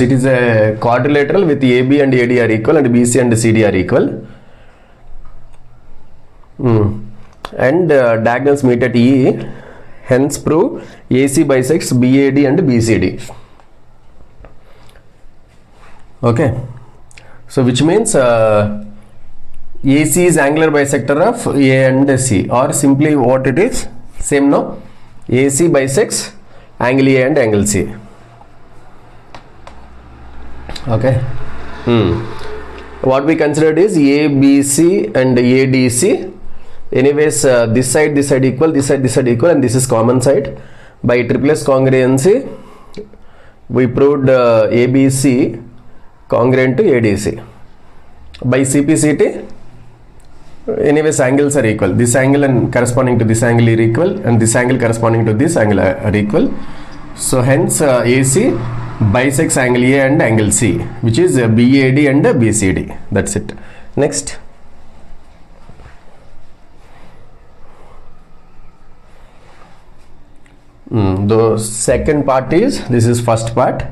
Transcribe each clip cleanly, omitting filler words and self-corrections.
it is a quadrilateral with AB and AD are equal and BC and CD are equal. And diagonals meet at E, hence prove AC bisects BAD and BCD. Okay, so which means AC is angular bisector of A and C, or simply what it is, same no, AC bisects angle A and angle C. Okay. What we considered is ABC and ADC. Anyways, this side equal, this side equal, and this is common side. By triplets congruency, we proved ABC congruent to ADC. By CPCT, anyways angles are equal. This angle and corresponding to this angle are equal, and this angle corresponding to this angle are equal. So hence AC bisects angle A and angle C, which is BAD and BCD. That's it. Next. The second part is, this is first part.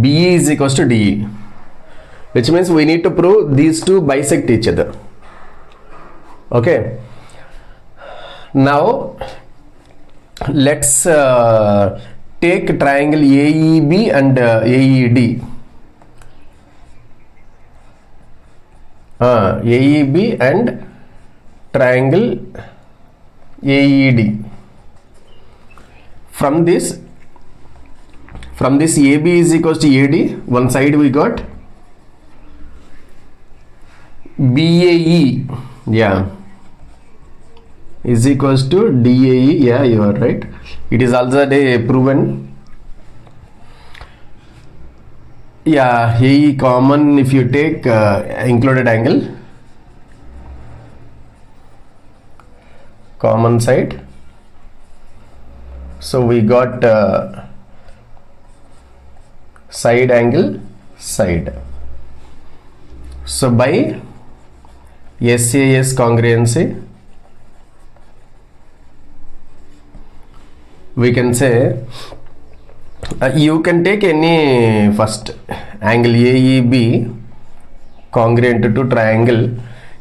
BE is equals to DE, which means we need to prove these two bisect each other. Okay. Now let's take triangle AEB and AED. AEB and triangle AED. From this AB is equals to AD, one side we got BAE, yeah, is equals to DAE, yeah, you are right. It is also proven. Yeah, AE common if you take included angle, common side. So we got side angle side. So by SAS congruency, we can say you can take any first angle AEB congruent to triangle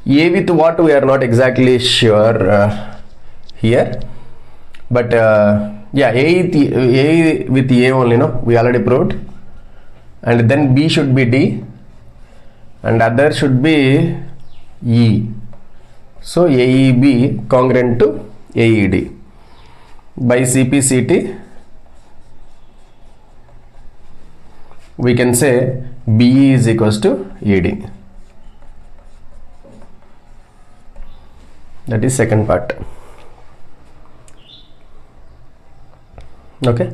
A with what we are not exactly sure here, but yeah, A with A only, no, we already proved, and then B should be D and other should be E. So AEB congruent to AED. By CPCT, we can say BE is equals to AD. That is second part. Okay.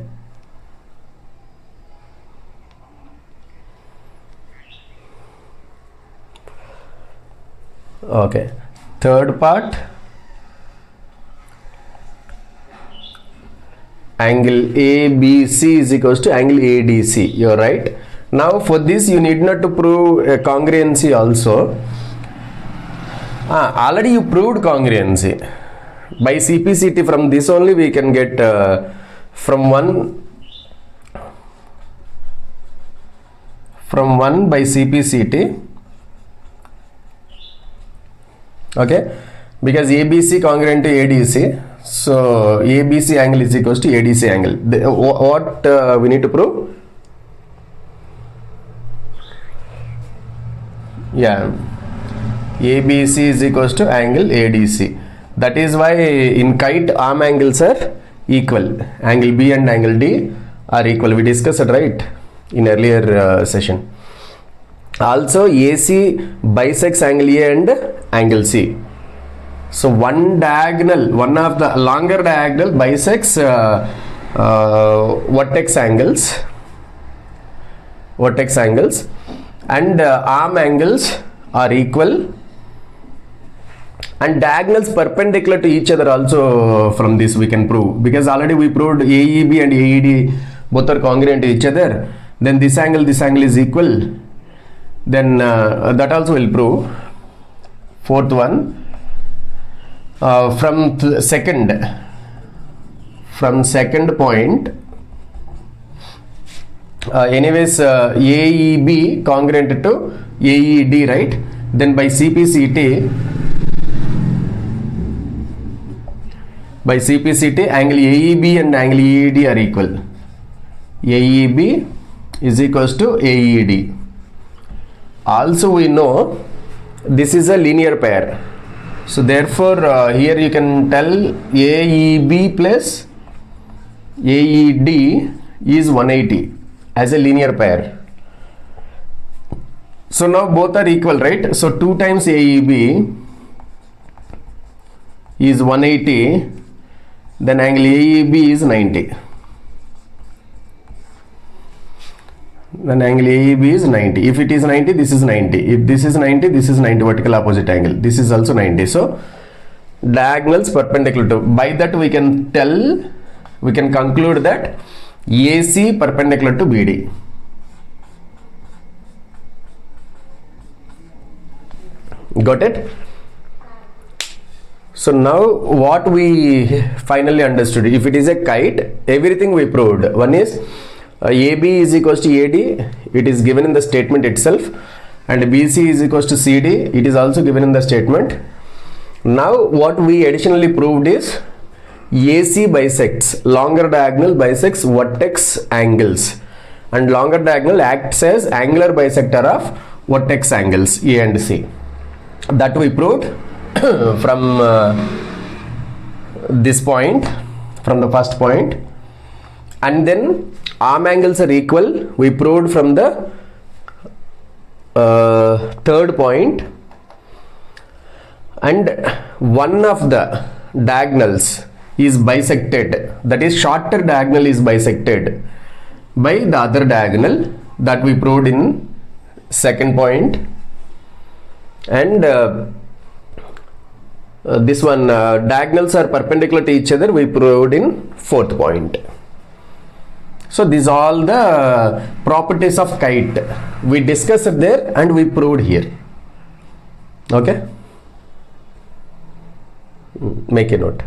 Okay. Third part, angle ABC is equals to angle ADC. You are right. Now for this you need not to prove a congruency also. Already you proved congruency by CPCT. From this only we can get from one by CPCT. Okay, because ABC congruent to ADC, so ABC angle is equals to ADC angle. What we need to prove? Yeah, ABC is equals to angle ADC. That is why in kite arm angles are equal. Angle B and angle D are equal. We discussed it, right, in earlier session. Also AC bisects angle A and angle C. So one diagonal, one of the longer diagonal bisects vertex angles, and arm angles are equal, and diagonals perpendicular to each other also. From this we can prove, because already we proved AEB and AED both are congruent to each other. Then this angle is equal. Then that also will prove. Fourth one, from second point, anyways AEB congruent to AED, right? Then by CPCT angle AEB and angle AED are equal. AEB is equals to AED. Also we know this is a linear pair, so therefore here you can tell AEB plus AED is 180 as a linear pair. So now both are equal, right? So 2 times AEB is 180, then angle AEB is 90. Then angle AEB is 90. If it is 90, this is 90. If this is 90, this is 90 vertical opposite angle. This is also 90. So diagonals perpendicular to. By that we can conclude that AC perpendicular to BD. Got it? So now what we finally understood, if it is a kite, everything we proved. One is AB is equals to AD, it is given in the statement itself, and BC is equals to CD, it is also given in the statement. Now what we additionally proved is AC bisects, longer diagonal bisects vertex angles, and longer diagonal acts as angular bisector of vertex angles A and C. That we proved from this point, from the first point. And then arm angles are equal, we proved from the third point. And one of the diagonals is bisected, that is shorter diagonal is bisected by the other diagonal, that we proved in second point. And this one diagonals are perpendicular to each other, we proved in fourth point. So these all the properties of kite we discussed there and we proved here. Okay, make a note.